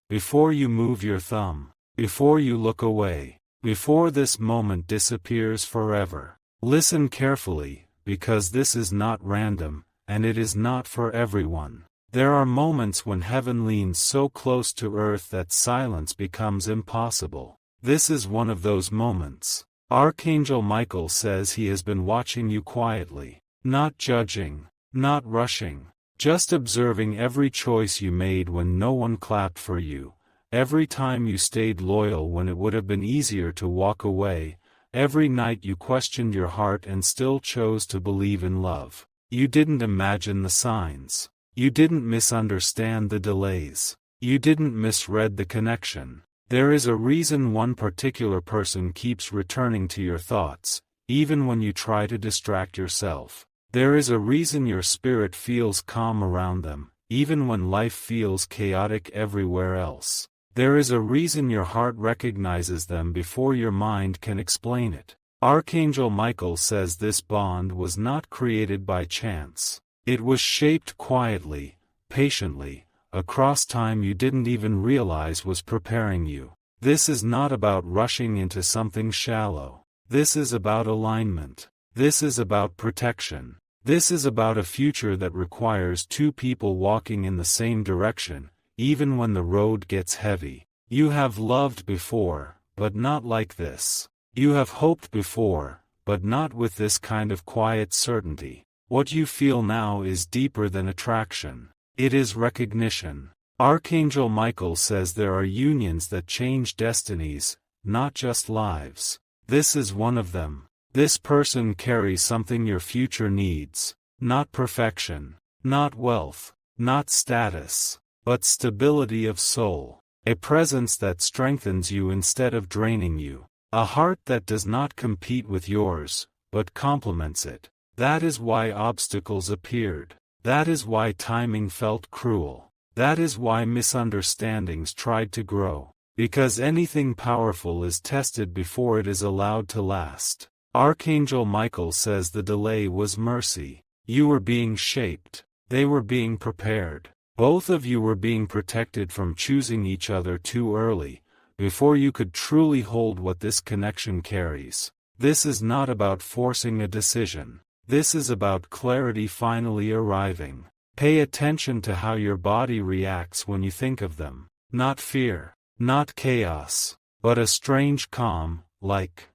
before you move your thumb, before you look away, before this moment disappears forever. Listen carefully, because this is not random, and it is not for everyone. There are moments when heaven leans so close to earth that silence becomes impossible. This is one of those moments. Archangel Michael says he has been watching you quietly, not judging, not rushing, just observing every choice you made when no one clapped for you, every time you stayed loyal when it would have been easier to walk away, every night you questioned your heart and still chose to believe in love. You didn't imagine the signs. You didn't misunderstand the delays. You didn't misread the connection. There is a reason one particular person keeps returning to your thoughts, even when you try to distract yourself. There is a reason your spirit feels calm around them, even when life feels chaotic everywhere else. There is a reason your heart recognizes them before your mind can explain it. Archangel Michael says this bond was not created by chance. It was shaped quietly, patiently, across time you didn't even realize was preparing you. This is not about rushing into something shallow. This is about alignment. This is about protection. This is about a future that requires two people walking in the same direction, even when the road gets heavy. You have loved before, but not like this. You have hoped before, but not with this kind of quiet certainty. What you feel now is deeper than attraction. It is recognition. Archangel Michael says there are unions that change destinies, not just lives. This is one of them. This person carries something your future needs, not perfection, not wealth, not status, but stability of soul. A presence that strengthens you instead of draining you. A heart that does not compete with yours, but complements it. That is why obstacles appeared. That is why timing felt cruel. That is why misunderstandings tried to grow. Because anything powerful is tested before it is allowed to last. Archangel Michael says the delay was mercy. You were being shaped. They were being prepared. Both of you were being protected from choosing each other too early, before you could truly hold what this connection carries. This is not about forcing a decision. This is about clarity finally arriving. Pay attention to how your body reacts when you think of them. Not fear, not chaos, but a strange calm, like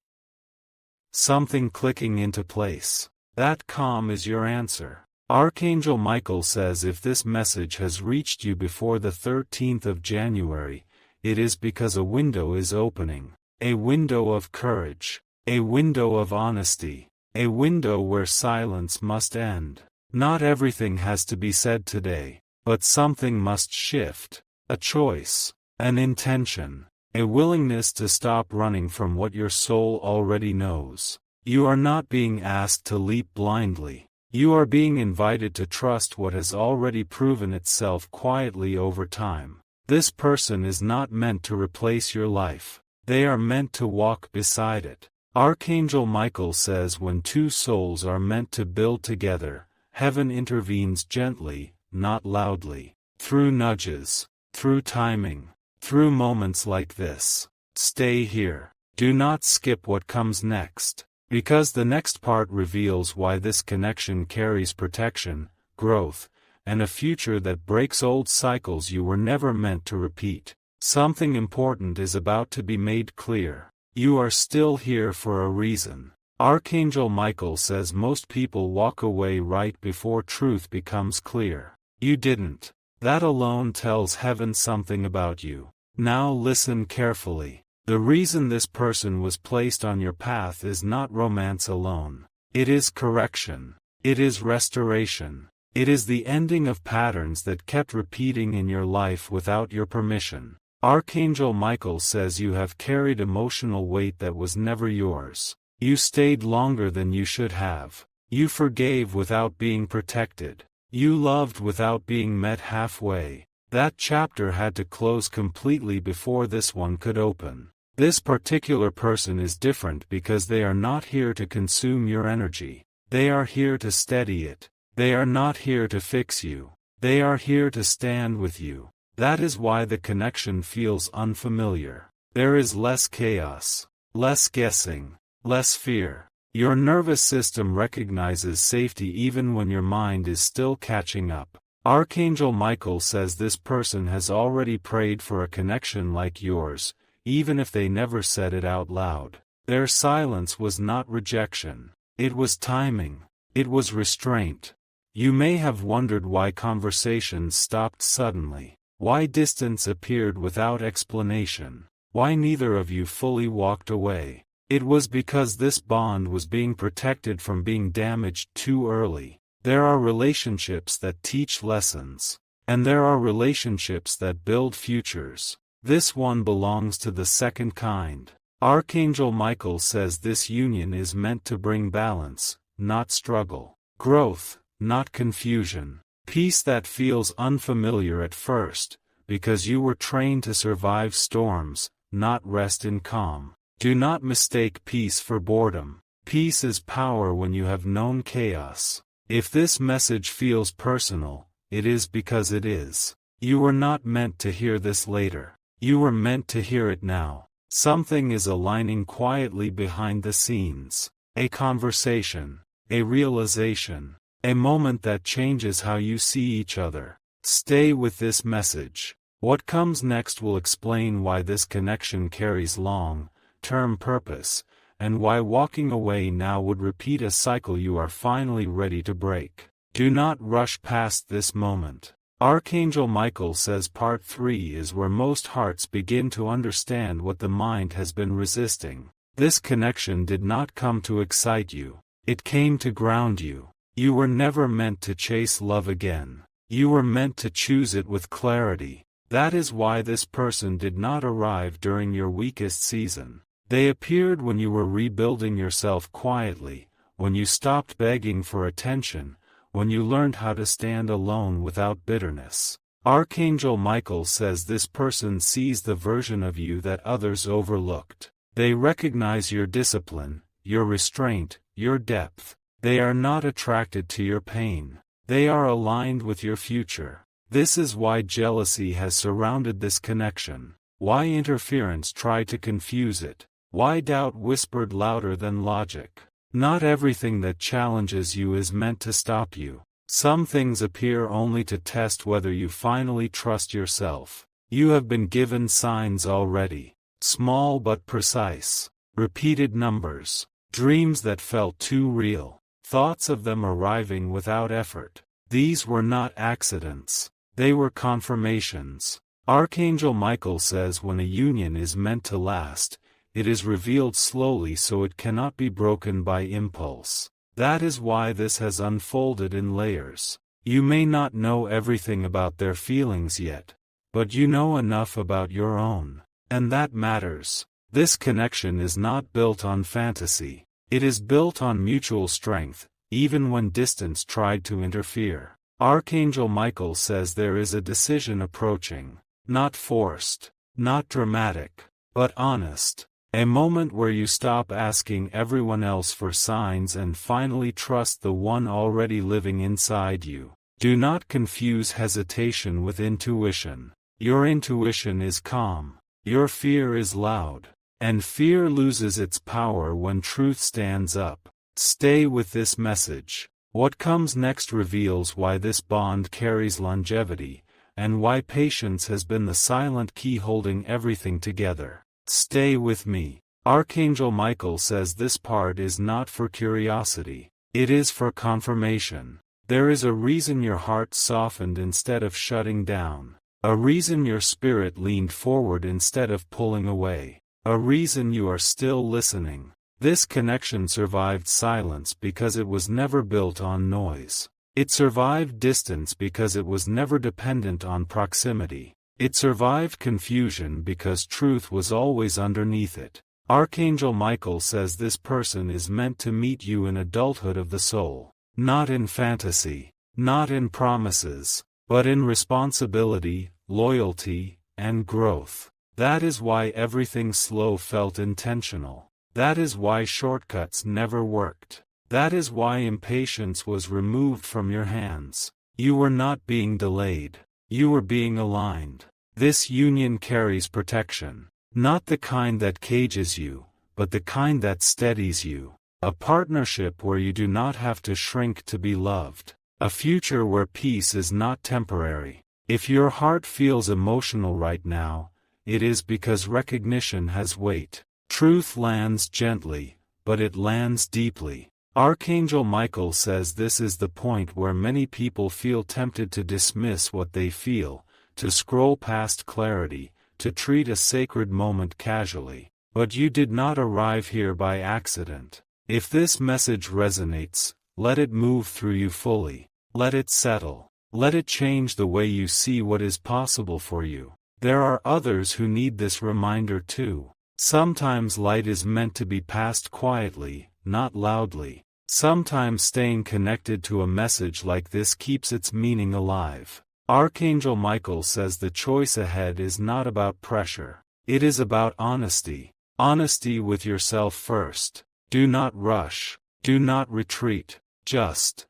something clicking into place. That calm is your answer. Archangel Michael says if this message has reached you before the 13th of January, it is because a window is opening. A window of courage. A window of honesty. A window where silence must end. Not everything has to be said today, but something must shift. A choice. An intention. A willingness to stop running from what your soul already knows. You are not being asked to leap blindly. You are being invited to trust what has already proven itself quietly over time. This person is not meant to replace your life. They are meant to walk beside it. Archangel Michael says when two souls are meant to build together, heaven intervenes gently, not loudly. Through nudges, through timing, through moments like this. Stay here. Do not skip what comes next. Because the next part reveals why this connection carries protection, growth, and a future that breaks old cycles you were never meant to repeat. Something important is about to be made clear. You are still here for a reason. Archangel Michael says most people walk away right before truth becomes clear. You didn't. That alone tells heaven something about you. Now listen carefully. The reason this person was placed on your path is not romance alone. It is correction. It is restoration. It is the ending of patterns that kept repeating in your life without your permission. Archangel Michael says you have carried emotional weight that was never yours. You stayed longer than you should have. You forgave without being protected. You loved without being met halfway. That chapter had to close completely before this one could open. This particular person is different because they are not here to consume your energy. They are here to steady it. They are not here to fix you. They are here to stand with you. That is why the connection feels unfamiliar. There is less chaos, less guessing, less fear. Your nervous system recognizes safety even when your mind is still catching up. Archangel Michael says this person has already prayed for a connection like yours, even if they never said it out loud. Their silence was not rejection. It was timing. It was restraint. You may have wondered why conversations stopped suddenly, why distance appeared without explanation, why neither of you fully walked away. It was because this bond was being protected from being damaged too early. There are relationships that teach lessons, and there are relationships that build futures. This one belongs to the second kind. Archangel Michael says this union is meant to bring balance, not struggle, growth, not confusion, peace that feels unfamiliar at first, because you were trained to survive storms, not rest in calm. Do not mistake peace for boredom. Peace is power when you have known chaos. If this message feels personal, it is because it is. You were not meant to hear this later. You were meant to hear it now. Something is aligning quietly behind the scenes. A conversation, a realization, a moment that changes how you see each other. Stay with this message. What comes next will explain why this connection carries long-term purpose, and why walking away now would repeat a cycle you are finally ready to break. Do not rush past this moment. Archangel Michael says part 3 is where most hearts begin to understand what the mind has been resisting. This connection did not come to excite you. It came to ground you. You were never meant to chase love again. You were meant to choose it with clarity. That is why this person did not arrive during your weakest season. They appeared when you were rebuilding yourself quietly, when you stopped begging for attention, when you learned how to stand alone without bitterness. Archangel Michael says this person sees the version of you that others overlooked. They recognize your discipline, your restraint, your depth. They are not attracted to your pain. They are aligned with your future. This is why jealousy has surrounded this connection, why interference tried to confuse it, why doubt whispered louder than logic. Not everything that challenges you is meant to stop you. Some things appear only to test whether you finally trust yourself. You have been given signs already, small but precise, repeated numbers, dreams that felt too real, thoughts of them arriving without effort. These were not accidents. They were confirmations. Archangel Michael says when a union is meant to last, it is revealed slowly so it cannot be broken by impulse. That is why this has unfolded in layers. You may not know everything about their feelings yet, but you know enough about your own, and that matters. This connection is not built on fantasy. It is built on mutual strength, even when distance tried to interfere. Archangel Michael says there is a decision approaching, not forced, not dramatic, but honest. A moment where you stop asking everyone else for signs and finally trust the one already living inside you. Do not confuse hesitation with intuition. Your intuition is calm. Your fear is loud. And fear loses its power when truth stands up. Stay with this message. What comes next reveals why this bond carries longevity, and why patience has been the silent key holding everything together. Stay with me. Archangel Michael says this part is not for curiosity. It is for confirmation. There is a reason your heart softened instead of shutting down. A reason your spirit leaned forward instead of pulling away. A reason you are still listening. This connection survived silence because it was never built on noise. It survived distance because it was never dependent on proximity. It survived confusion because truth was always underneath it. Archangel Michael says this person is meant to meet you in adulthood of the soul, not in fantasy, not in promises, but in responsibility, loyalty, and growth. That is why everything slow felt intentional. That is why shortcuts never worked. That is why impatience was removed from your hands. You were not being delayed. You are being aligned. This union carries protection. Not the kind that cages you, but the kind that steadies you. A partnership where you do not have to shrink to be loved. A future where peace is not temporary. If your heart feels emotional right now, it is because recognition has weight. Truth lands gently, but it lands deeply. Archangel Michael says this is the point where many people feel tempted to dismiss what they feel, to scroll past clarity, to treat a sacred moment casually. But you did not arrive here by accident. If this message resonates, let it move through you fully. Let it settle. Let it change the way you see what is possible for you. There are others who need this reminder too. Sometimes light is meant to be passed quietly, not loudly. Sometimes staying connected to a message like this keeps its meaning alive. Archangel Michael says the choice ahead is not about pressure. It is about honesty. Honesty with yourself first. Do not rush. Do not retreat. Just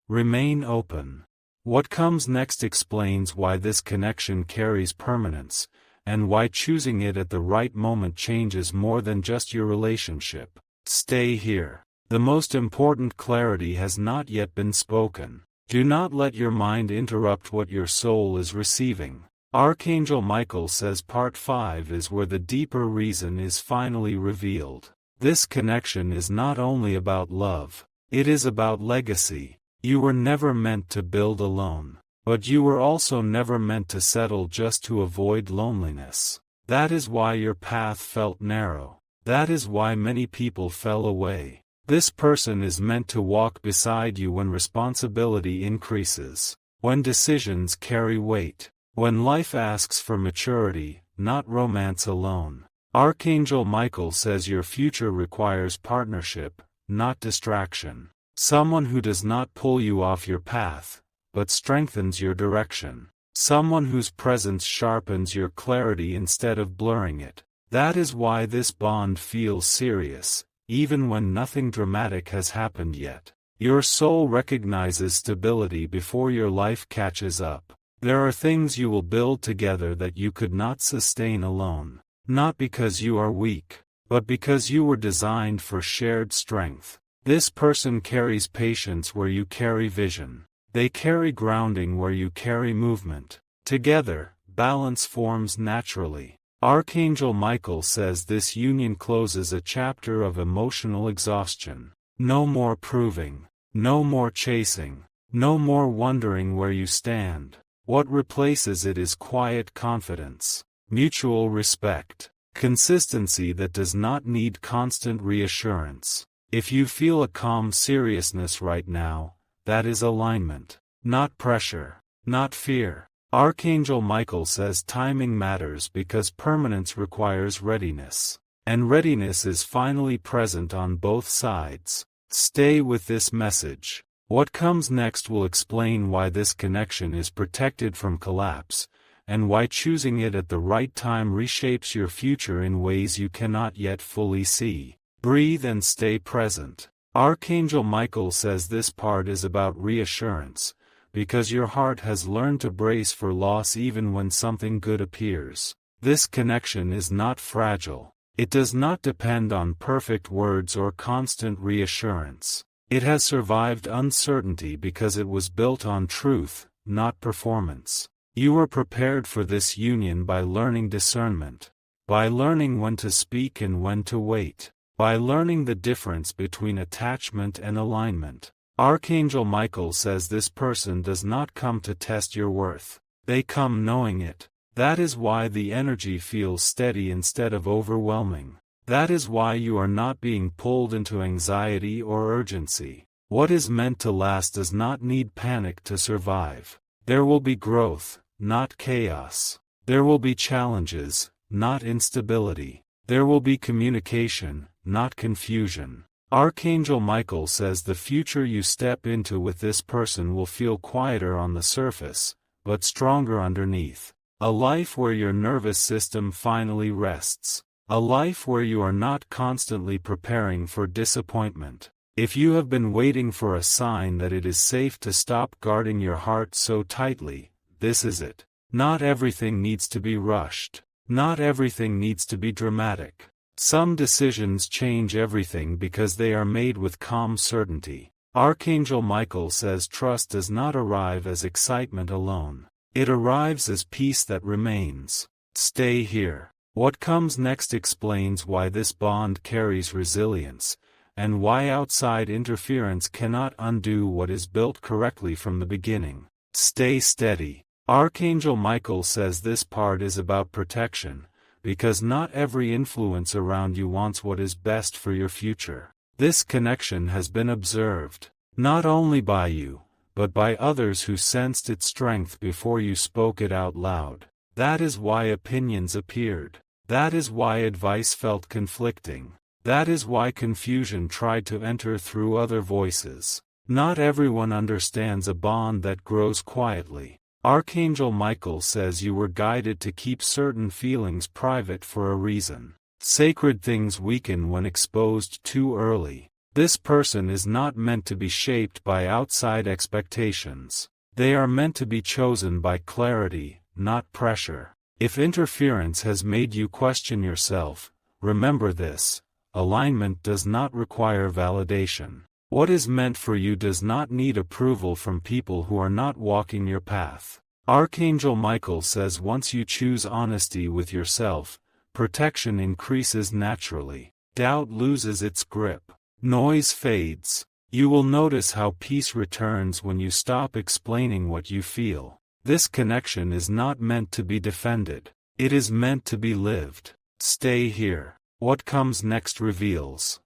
remain open. What comes next explains why this connection carries permanence, and why choosing it at the right moment changes more than just your relationship. Stay here. The most important clarity has not yet been spoken. Do not let your mind interrupt what your soul is receiving. Archangel Michael says Part 5 is where the deeper reason is finally revealed. This connection is not only about love, it is about legacy. You were never meant to build alone, but you were also never meant to settle just to avoid loneliness. That is why your path felt narrow. That is why many people fell away. This person is meant to walk beside you when responsibility increases, when decisions carry weight, when life asks for maturity, not romance alone. Archangel Michael says your future requires partnership, not distraction. Someone who does not pull you off your path, but strengthens your direction. Someone whose presence sharpens your clarity instead of blurring it. That is why this bond feels serious, even when nothing dramatic has happened yet. Your soul recognizes stability before your life catches up. There are things you will build together that you could not sustain alone. Not because you are weak, but because you were designed for shared strength. This person carries patience where you carry vision. They carry grounding where you carry movement. Together, balance forms naturally. Archangel Michael says this union closes a chapter of emotional exhaustion. No more proving. No more chasing. No more wondering where you stand. What replaces it is quiet confidence, mutual respect, consistency that does not need constant reassurance. If you feel a calm seriousness right now, that is alignment, not pressure, not fear. Archangel Michael says timing matters because permanence requires readiness. And readiness is finally present on both sides. Stay with this message. What comes next will explain why this connection is protected from collapse, and why choosing it at the right time reshapes your future in ways you cannot yet fully see. Breathe and stay present. Archangel Michael says this part is about reassurance, because your heart has learned to brace for loss even when something good appears. This connection is not fragile. It does not depend on perfect words or constant reassurance. It has survived uncertainty because it was built on truth, not performance. You were prepared for this union by learning discernment, by learning when to speak and when to wait, by learning the difference between attachment and alignment. Archangel Michael says this person does not come to test your worth. They come knowing it. That is why the energy feels steady instead of overwhelming. That is why you are not being pulled into anxiety or urgency. What is meant to last does not need panic to survive. There will be growth, not chaos. There will be challenges, not instability. There will be communication, not confusion. Archangel Michael says the future you step into with this person will feel quieter on the surface, but stronger underneath. A life where your nervous system finally rests. A life where you are not constantly preparing for disappointment. If you have been waiting for a sign that it is safe to stop guarding your heart so tightly, this is it. Not everything needs to be rushed. Not everything needs to be dramatic. Some decisions change everything because they are made with calm certainty. Archangel Michael says trust does not arrive as excitement alone. It arrives as peace that remains. Stay here. What comes next explains why this bond carries resilience, and why outside interference cannot undo what is built correctly from the beginning. Stay steady. Archangel Michael says this part is about protection, because not every influence around you wants what is best for your future. This connection has been observed, not only by you, but by others who sensed its strength before you spoke it out loud. That is why opinions appeared. That is why advice felt conflicting. That is why confusion tried to enter through other voices. Not everyone understands a bond that grows quietly. Archangel Michael says you were guided to keep certain feelings private for a reason. Sacred things weaken when exposed too early. This person is not meant to be shaped by outside expectations. They are meant to be chosen by clarity, not pressure. If interference has made you question yourself, remember this: alignment does not require validation. What is meant for you does not need approval from people who are not walking your path. Archangel Michael says once you choose honesty with yourself, protection increases naturally. Doubt loses its grip. Noise fades. You will notice how peace returns when you stop explaining what you feel. This connection is not meant to be defended. It is meant to be lived. Stay here. What comes next reveals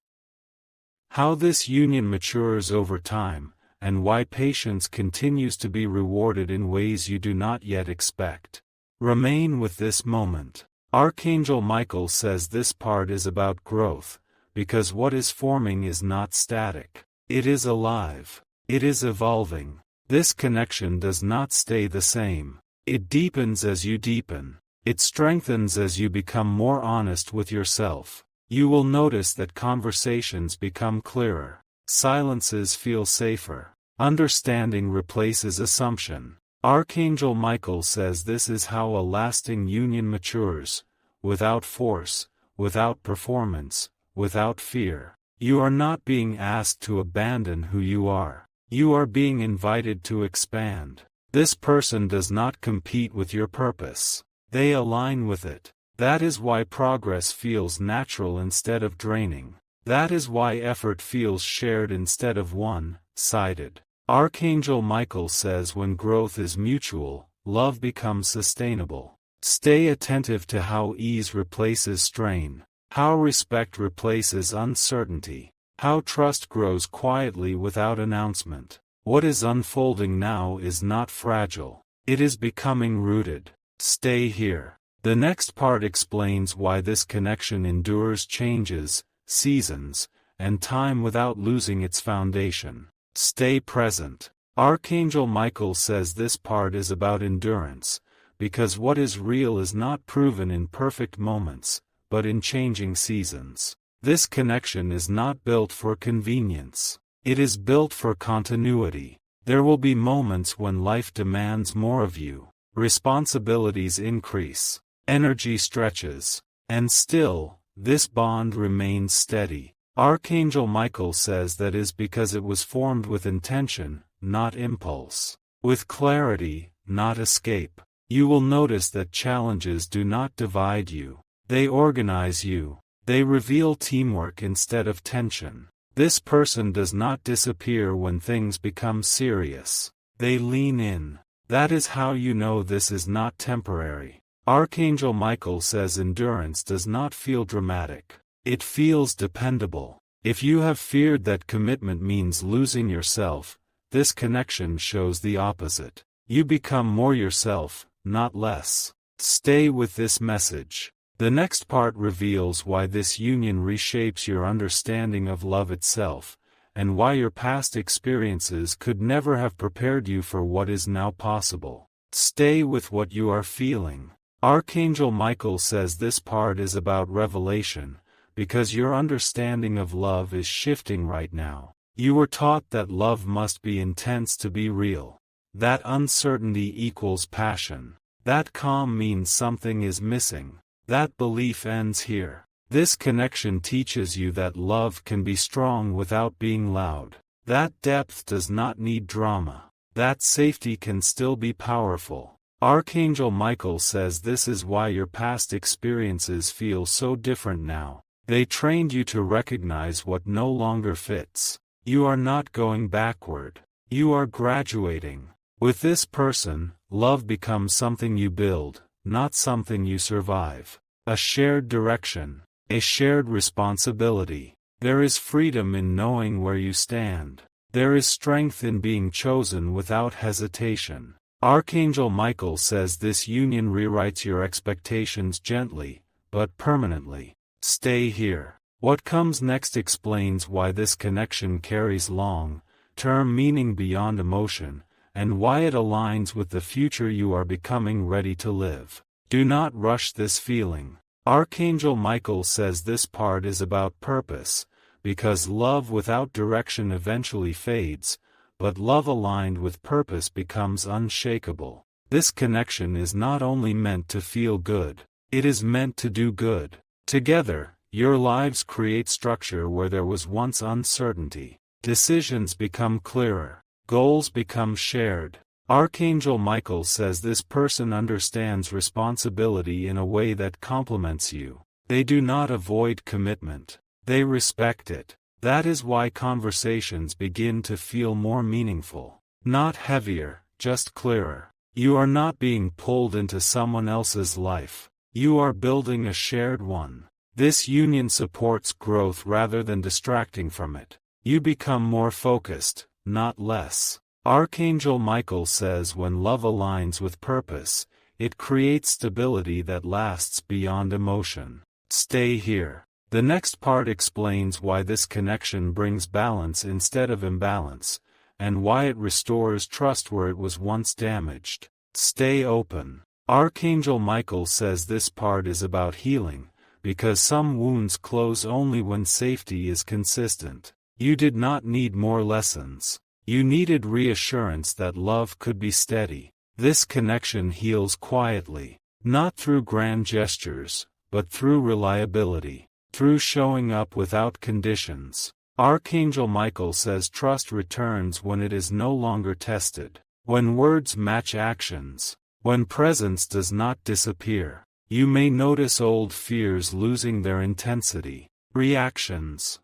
how this union matures over time, and why patience continues to be rewarded in ways you do not yet expect. Remain with this moment. Archangel Michael says this part is about growth, because what is forming is not static. It is alive. It is evolving. This connection does not stay the same. It deepens as you deepen. It strengthens as you become more honest with yourself. You will notice that conversations become clearer. Silences feel safer. Understanding replaces assumption. Archangel Michael says this is how a lasting union matures, without force, without performance, without fear. You are not being asked to abandon who you are. You are being invited to expand. This person does not compete with your purpose. They align with it. That is why progress feels natural instead of draining. That is why effort feels shared instead of one-sided. Archangel Michael says when growth is mutual, love becomes sustainable. Stay attentive to how ease replaces strain, how respect replaces uncertainty, how trust grows quietly without announcement. What is unfolding now is not fragile. It is becoming rooted. Stay here. The next part explains why this connection endures changes, seasons, and time without losing its foundation. Stay present. Archangel Michael says this part is about endurance, because what is real is not proven in perfect moments, but in changing seasons. This connection is not built for convenience. It is built for continuity. There will be moments when life demands more of you. Responsibilities increase. Energy stretches. And still, this bond remains steady. Archangel Michael says that is because it was formed with intention, not impulse. With clarity, not escape. You will notice that challenges do not divide you. They organize you. They reveal teamwork instead of tension. This person does not disappear when things become serious. They lean in. That is how you know this is not temporary. Archangel Michael says endurance does not feel dramatic. It feels dependable. If you have feared that commitment means losing yourself, this connection shows the opposite. You become more yourself, not less. Stay with this message. The next part reveals why this union reshapes your understanding of love itself, and why your past experiences could never have prepared you for what is now possible. Stay with what you are feeling. Archangel Michael says this part is about revelation, because your understanding of love is shifting right now. You were taught that love must be intense to be real. That uncertainty equals passion. That calm means something is missing. That belief ends here. This connection teaches you that love can be strong without being loud. That depth does not need drama. That safety can still be powerful. Archangel Michael says this is why your past experiences feel so different now. They trained you to recognize what no longer fits. You are not going backward. You are graduating. With this person, love becomes something you build, not something you survive. A shared direction. A shared responsibility. There is freedom in knowing where you stand. There is strength in being chosen without hesitation. Archangel Michael says this union rewrites your expectations gently, but permanently. Stay here. What comes next explains why this connection carries long-term meaning beyond emotion, and why it aligns with the future you are becoming ready to live. Do not rush this feeling. Archangel Michael says this part is about purpose, because love without direction eventually fades, but love aligned with purpose becomes unshakable. This connection is not only meant to feel good, it is meant to do good. Together, your lives create structure where there was once uncertainty. Decisions become clearer. Goals become shared. Archangel Michael says this person understands responsibility in a way that complements you. They do not avoid commitment. They respect it. That is why conversations begin to feel more meaningful. Not heavier, just clearer. You are not being pulled into someone else's life. You are building a shared one. This union supports growth rather than distracting from it. You become more focused, not less. Archangel Michael says when love aligns with purpose, it creates stability that lasts beyond emotion. Stay here. The next part explains why this connection brings balance instead of imbalance, and why it restores trust where it was once damaged. Stay open. Archangel Michael says this part is about healing, because some wounds close only when safety is consistent. You did not need more lessons. You needed reassurance that love could be steady. This connection heals quietly, not through grand gestures, but through reliability, through showing up without conditions. Archangel Michael says trust returns when it is no longer tested, when words match actions, when presence does not disappear. You may notice old fears losing their intensity, reactions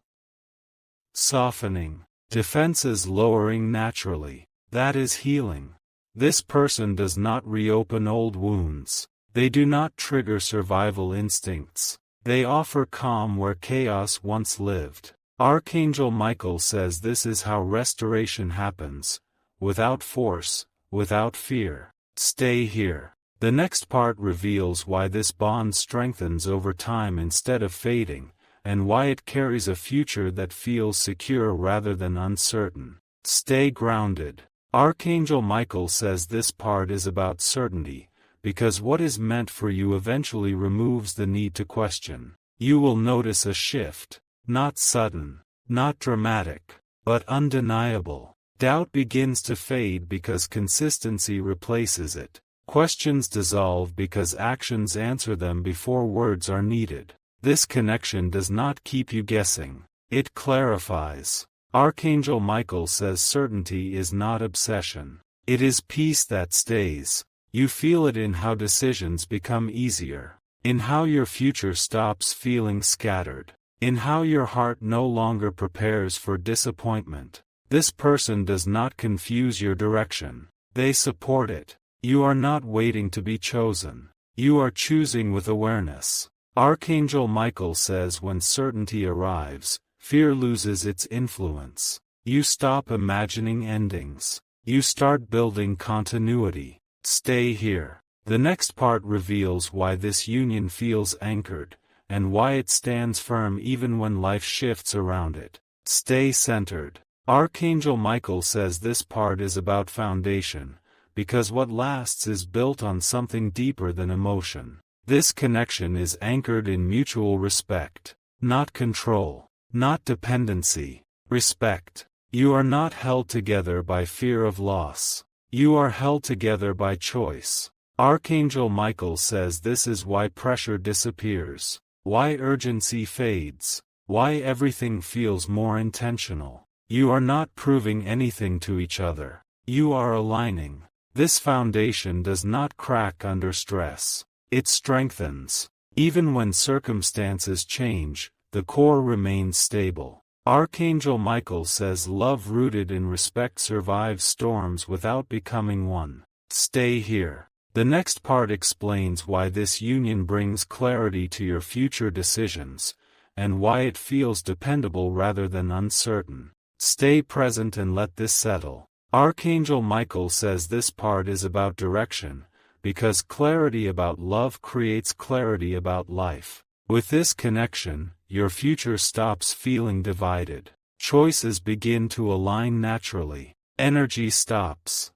softening, defenses lowering naturally. That is healing. This person does not reopen old wounds. They do not trigger survival instincts. They offer calm where chaos once lived. Archangel Michael says this is how restoration happens, without force, without fear. Stay here. The next part reveals why this bond strengthens over time instead of fading, and why it carries a future that feels secure rather than uncertain. Stay grounded. Archangel Michael says this part is about certainty, because what is meant for you eventually removes the need to question. You will notice a shift, not sudden, not dramatic, but undeniable. Doubt begins to fade because consistency replaces it. Questions dissolve because actions answer them before words are needed. This connection does not keep you guessing. It clarifies. Archangel Michael says certainty is not obsession. It is peace that stays. You feel it in how decisions become easier, in how your future stops feeling scattered, in how your heart no longer prepares for disappointment. This person does not confuse your direction. They support it. You are not waiting to be chosen. You are choosing with awareness. Archangel Michael says when certainty arrives, fear loses its influence. You stop imagining endings. You start building continuity. Stay here. The next part reveals why this union feels anchored, and why it stands firm even when life shifts around it. Stay centered. Archangel Michael says this part is about foundation, because what lasts is built on something deeper than emotion. This connection is anchored in mutual respect, not control, not dependency, respect. You are not held together by fear of loss. You are held together by choice. Archangel Michael says this is why pressure disappears, why urgency fades, why everything feels more intentional. You are not proving anything to each other. You are aligning. This foundation does not crack under stress. It strengthens. Even when circumstances change, the core remains stable. Archangel Michael says love rooted in respect survives storms without becoming one. Stay here. The next part explains why this union brings clarity to your future decisions, and why it feels dependable rather than uncertain. Stay present and let this settle. Archangel Michael says this part is about direction, because clarity about love creates clarity about life. With this connection, your future stops feeling divided. Choices begin to align naturally. Energy stops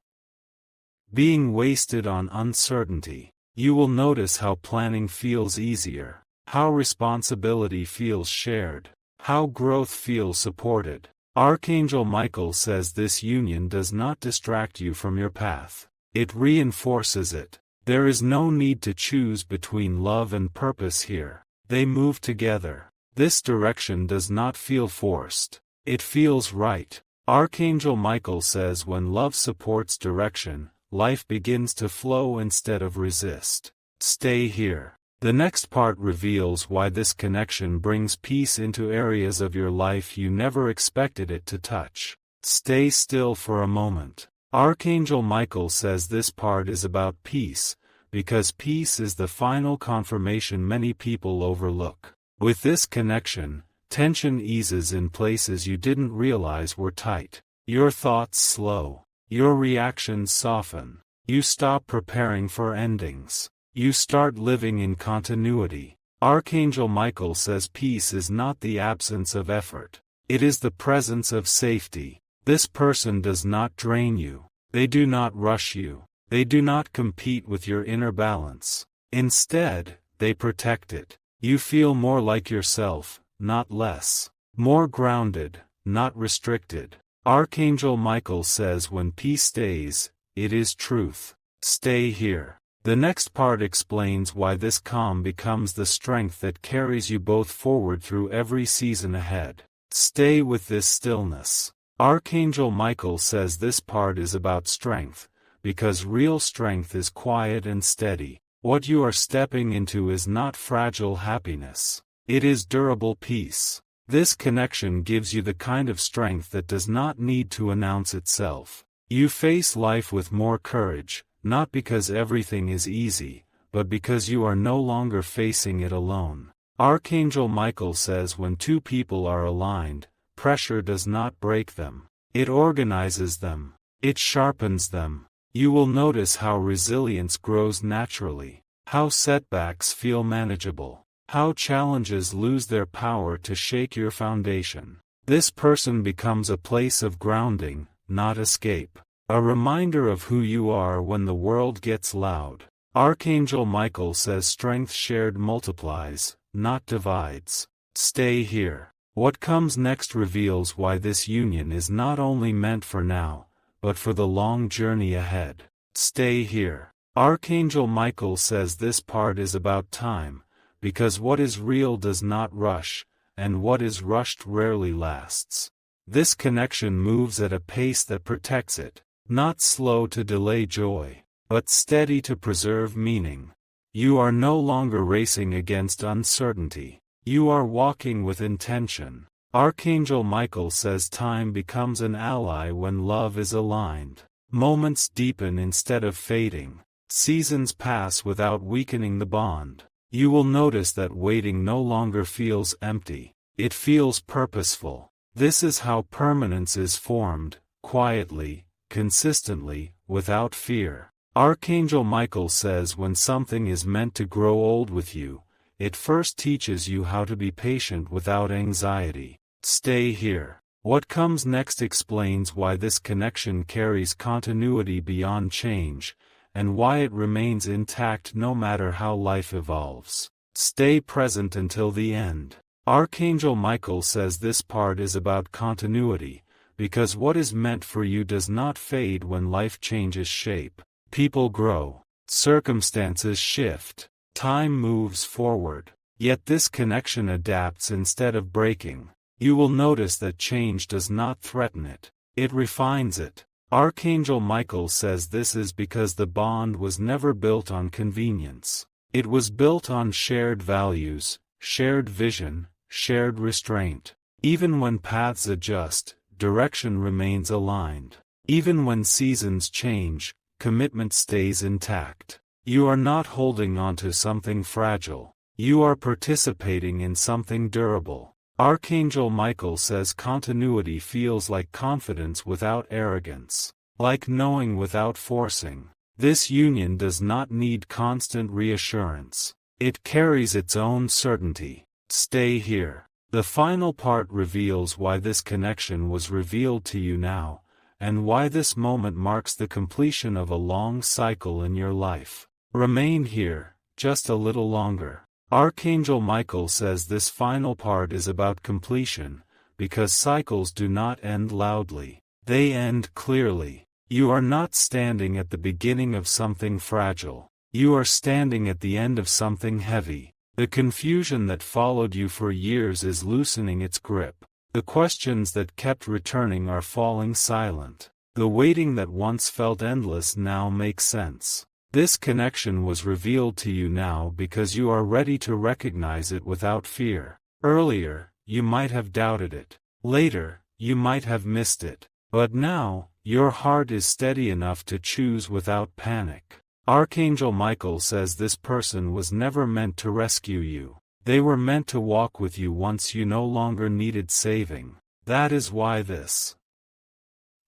being wasted on uncertainty. You will notice how planning feels easier, how responsibility feels shared, how growth feels supported. Archangel Michael says this union does not distract you from your path. It reinforces it. There is no need to choose between love and purpose here. They move together. This direction does not feel forced. It feels right. Archangel Michael says when love supports direction, life begins to flow instead of resist. Stay here. The next part reveals why this connection brings peace into areas of your life you never expected it to touch. Stay still for a moment. Archangel Michael says this part is about peace, because peace is the final confirmation many people overlook. With this connection, tension eases in places you didn't realize were tight. Your thoughts slow. Your reactions soften. You stop preparing for endings. You start living in continuity. Archangel Michael says peace is not the absence of effort. It is the presence of safety. This person does not drain you. They do not rush you. They do not compete with your inner balance. Instead, they protect it. You feel more like yourself, not less. More grounded, not restricted. Archangel Michael says when peace stays, it is truth. Stay here. The next part explains why this calm becomes the strength that carries you both forward through every season ahead. Stay with this stillness. Archangel Michael says this part is about strength, because real strength is quiet and steady. What you are stepping into is not fragile happiness. It is durable peace. This connection gives you the kind of strength that does not need to announce itself. You face life with more courage, not because everything is easy, but because you are no longer facing it alone. Archangel Michael says when two people are aligned, pressure does not break them. It organizes them. It sharpens them. You will notice how resilience grows naturally, how setbacks feel manageable, how challenges lose their power to shake your foundation. This person becomes a place of grounding, not escape. A reminder of who you are when the world gets loud. Archangel Michael says strength shared multiplies, not divides. Stay here. What comes next reveals why this union is not only meant for now, but for the long journey ahead. Stay here. Archangel Michael says this part is about time, because what is real does not rush, and what is rushed rarely lasts. This connection moves at a pace that protects it. Not slow to delay joy, but steady to preserve meaning. You are no longer racing against uncertainty. You are walking with intention. Archangel Michael says time becomes an ally when love is aligned. Moments deepen instead of fading. Seasons pass without weakening the bond. You will notice that waiting no longer feels empty. It feels purposeful. This is how permanence is formed, quietly, consistently, without fear. Archangel Michael says when something is meant to grow old with you, it first teaches you how to be patient without anxiety. Stay here. What comes next explains why this connection carries continuity beyond change, and why it remains intact no matter how life evolves. Stay present until the end. Archangel Michael says this part is about continuity, because what is meant for you does not fade when life changes shape. People grow, circumstances shift, time moves forward, yet this connection adapts instead of breaking. You will notice that change does not threaten it, it refines it. Archangel Michael says this is because the bond was never built on convenience. It was built on shared values, shared vision, shared restraint. Even when paths adjust, direction remains aligned. Even when seasons change, commitment stays intact. You are not holding onto something fragile. You are participating in something durable. Archangel Michael says continuity feels like confidence without arrogance, like knowing without forcing. This union does not need constant reassurance. It carries its own certainty. Stay here. The final part reveals why this connection was revealed to you now, and why this moment marks the completion of a long cycle in your life. Remain here, just a little longer. Archangel Michael says this final part is about completion, because cycles do not end loudly. They end clearly. You are not standing at the beginning of something fragile. You are standing at the end of something heavy. The confusion that followed you for years is loosening its grip. The questions that kept returning are falling silent. The waiting that once felt endless now makes sense. This connection was revealed to you now because you are ready to recognize it without fear. Earlier, you might have doubted it. Later, you might have missed it. But now, your heart is steady enough to choose without panic. Archangel Michael says this person was never meant to rescue you. They were meant to walk with you once you no longer needed saving. That is why this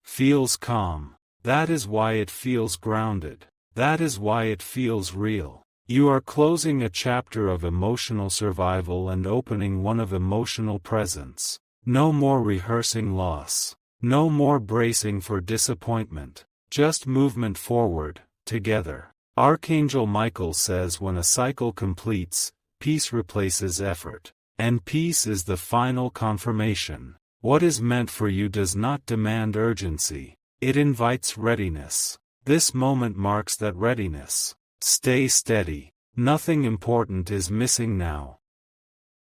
feels calm. That is why it feels grounded. That is why it feels real. You are closing a chapter of emotional survival and opening one of emotional presence. No more rehearsing loss. No more bracing for disappointment. Just movement forward, together. Archangel Michael says when a cycle completes, peace replaces effort. And peace is the final confirmation. What is meant for you does not demand urgency. It invites readiness. This moment marks that readiness. Stay steady. Nothing important is missing now.